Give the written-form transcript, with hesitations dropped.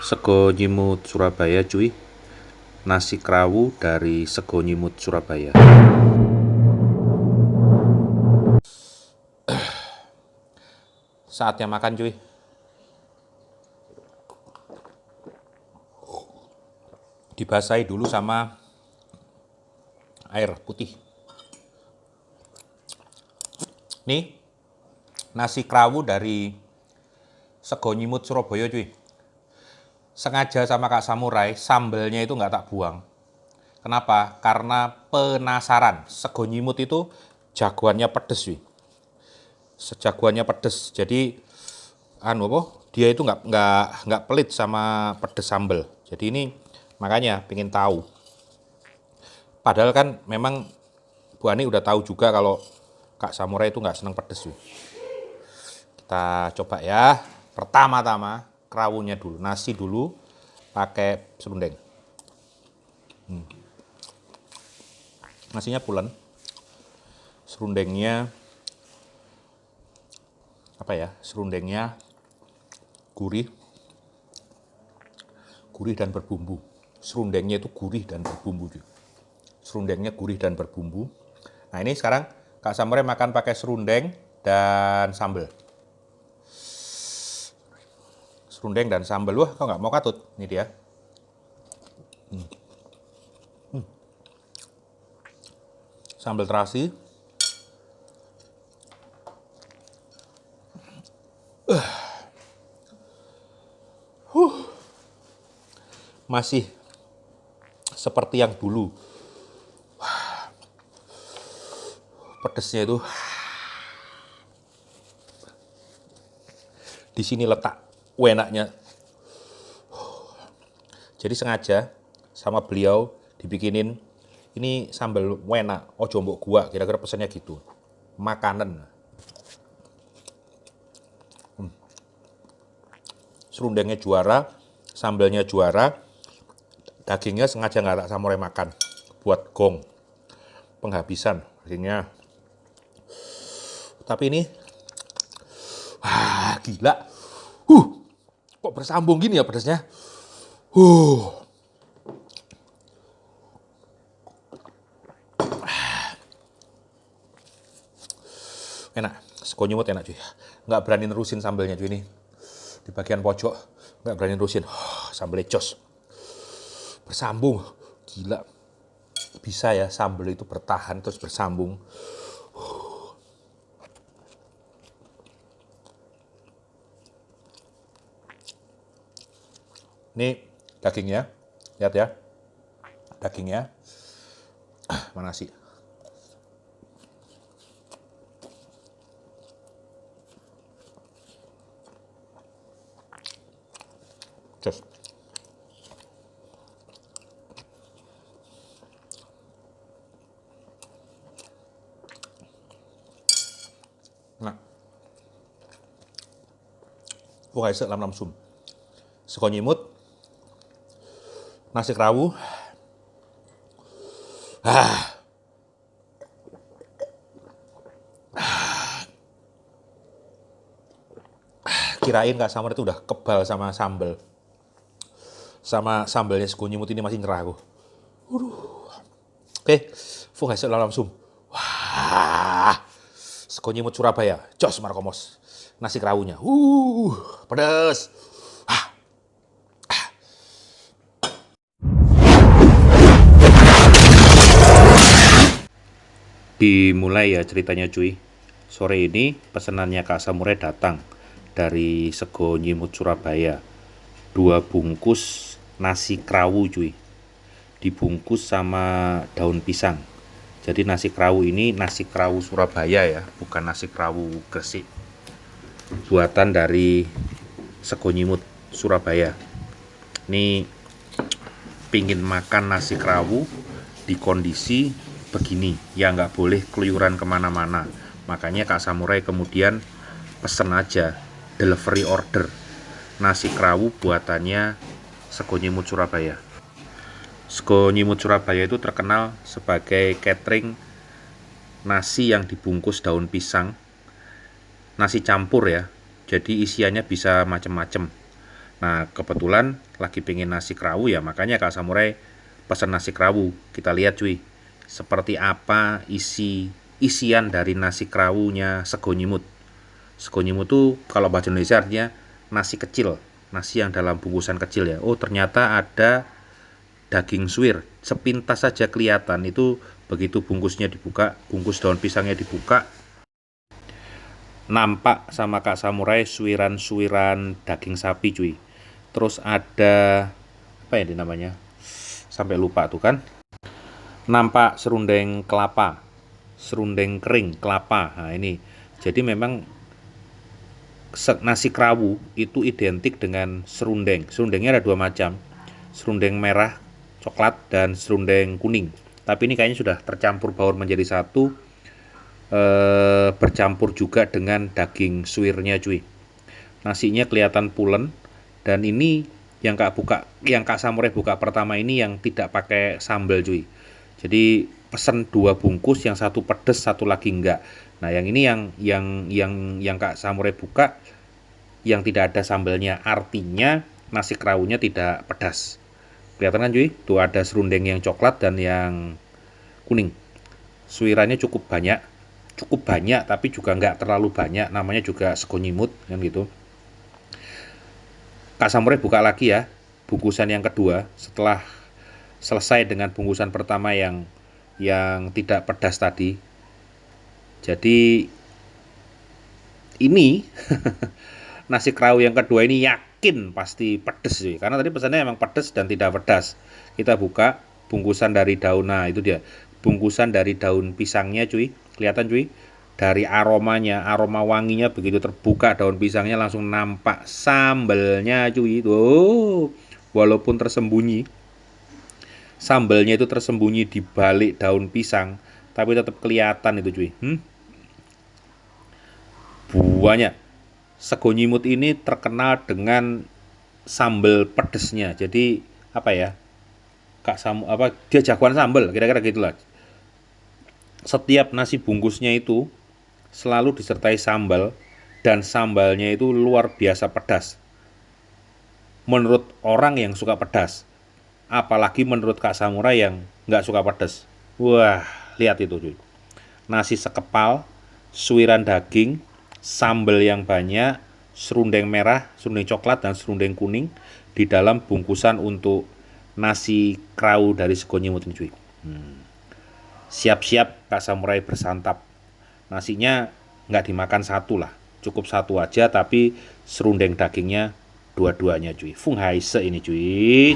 Sego Nyimut Surabaya cuy. Nasi krawu dari Sego Nyimut Surabaya. Saatnya makan cuy. Dibasahi dulu sama air putih. Nih nasi krawu dari Sego Nyimut Surabaya cuy. Sengaja sama Kak Samurai, sambelnya itu nggak tak buang. Kenapa? Karena penasaran. Sego Nyimut itu jagoannya pedes cuy. Sejagoannya pedes. Jadi dia itu nggak pelit sama pedes sambel. Jadi ini makanya pengen tahu. Padahal kan memang Bu Ani udah tahu juga kalau Kak Samurai itu nggak seneng pedes cuy. Kita coba ya. Pertama-tama kerawunya dulu, nasi dulu pakai serundeng. Nasinya pulen. Serundengnya Serundengnya gurih dan berbumbu. Serundengnya itu gurih dan berbumbu. Serundengnya gurih dan berbumbu. Nah ini sekarang Kak Samurai makan pakai serundeng dan sambal. Serundeng dan sambal. Wah, kau nggak mau katut. Ini dia. Sambal terasi. Masih seperti yang dulu. Pedesnya itu di sini letak enaknya. Jadi sengaja sama beliau dibikinin ini sambal enak, ojo mbok gua, kira-kira pesannya gitu. Makanan. Serundengnya juara, sambalnya juara, dagingnya sengaja nggak tak Samurai makan buat gong penghabisan dagingnya. Tapi ini gila. Kok bersambung gini ya pedasnya? Enak. Sego Nyimut enak cuy. Nggak berani nerusin sambalnya cuy ini. Di bagian pojok nggak berani nerusin. Sambalnya jos. Bersambung. Gila. Bisa ya sambal itu bertahan terus bersambung. Ini dagingnya, lihat ya, dagingnya, mana sih? Cus. Nah, Fuhaise lam namsum, Sego Nyimut, nasi krawu, kirain Kak Samurai itu udah kebal sama sambal. Sama sambalnya Sego Nyimut ini masih nyerah aku. Oke, Fuhaise lam namsum. Wah, Sego Nyimut Surabaya, jos markomos. Nasi krawunya, pedas. Dimulai ya ceritanya cuy. Sore ini pesanannya Kak Samurai datang dari Sego Nyimut Surabaya. 2 bungkus nasi krawu cuy. Dibungkus sama daun pisang. Jadi nasi krawu ini nasi krawu Surabaya ya, bukan nasi krawu Gresik. Buatan dari Sego Nyimut Surabaya. Ini pingin makan nasi krawu di kondisi begini, ya nggak boleh keluyuran kemana-mana. Makanya Kak Samurai kemudian pesen aja delivery order nasi krawu buatannya Sego Nyimut Surabaya. Sego Nyimut Surabaya itu terkenal sebagai catering nasi yang dibungkus daun pisang, nasi campur ya. Jadi isiannya bisa macem-macem. Nah, kebetulan lagi pengen nasi kerawu ya, makanya Kak Samurai pesan nasi kerawu. Kita lihat cuy, seperti apa isian dari nasi kerawunya sego nyimut. Sego nyimut tuh kalau bahasa Indonesia artinya nasi kecil, nasi yang dalam bungkusan kecil ya. Oh, ternyata ada daging suwir. Sepintas saja kelihatan itu begitu bungkusnya dibuka, bungkus daun pisangnya dibuka, nampak sama Kak Samurai suiran-suiran daging sapi cuy. Terus ada apa ya namanya? Sampai lupa tuh kan. Nampak serundeng kelapa, serundeng kering kelapa. Nah, ini. Jadi memang nasi kerawu itu identik dengan serundeng. Serundengnya ada dua macam. Serundeng merah coklat dan serundeng kuning. Tapi ini kayaknya sudah tercampur baur menjadi satu, bercampur juga dengan daging suwirnya cuy. Nasinya kelihatan pulen dan ini yang Kak Samurai buka pertama ini yang tidak pakai sambal cuy. Jadi pesen dua bungkus, yang satu pedes, satu lagi enggak. Nah, yang ini yang Kak Samurai buka yang tidak ada sambalnya, artinya nasi kerawunya tidak pedas. Kelihatan kan cuy? Tuh ada serundeng yang coklat dan yang kuning. Suirannya cukup banyak tapi juga nggak terlalu banyak, namanya juga sego nyimut kan gitu. Kak Samurai buka lagi ya bungkusan yang kedua setelah selesai dengan bungkusan pertama yang tidak pedas tadi. Jadi ini nasi kerawu yang kedua ini yakin pasti pedes sih, karena tadi pesannya emang pedes dan tidak pedas. Kita buka bungkusan dari daun, nah itu dia bungkusan dari daun pisangnya cuy, kelihatan cuy, dari aromanya, aroma wanginya begitu terbuka daun pisangnya langsung nampak sambelnya cuy. Tuh, walaupun tersembunyi, sambelnya itu tersembunyi di balik daun pisang, tapi tetap kelihatan itu cuy. Buahnya sego nyimut ini terkenal dengan sambal pedesnya. Jadi apa ya? Dia jagoan sambal, kira-kira gitulah. Setiap nasi bungkusnya itu selalu disertai sambal dan sambalnya itu luar biasa pedas. Menurut orang yang suka pedas, apalagi menurut Kak Samurai yang nggak suka pedas. Wah, lihat itu cuy. Nasi sekepal, suiran daging, sambal yang banyak, serundeng merah, serundeng coklat, dan serundeng kuning di dalam bungkusan untuk nasi kerawu dari sego nyimut ini cuy. Siap-siap Kak Samurai bersantap. Nasinya nggak dimakan satu lah, cukup satu aja, tapi serundeng dagingnya dua-duanya cuy. Fung Haise ini cuy.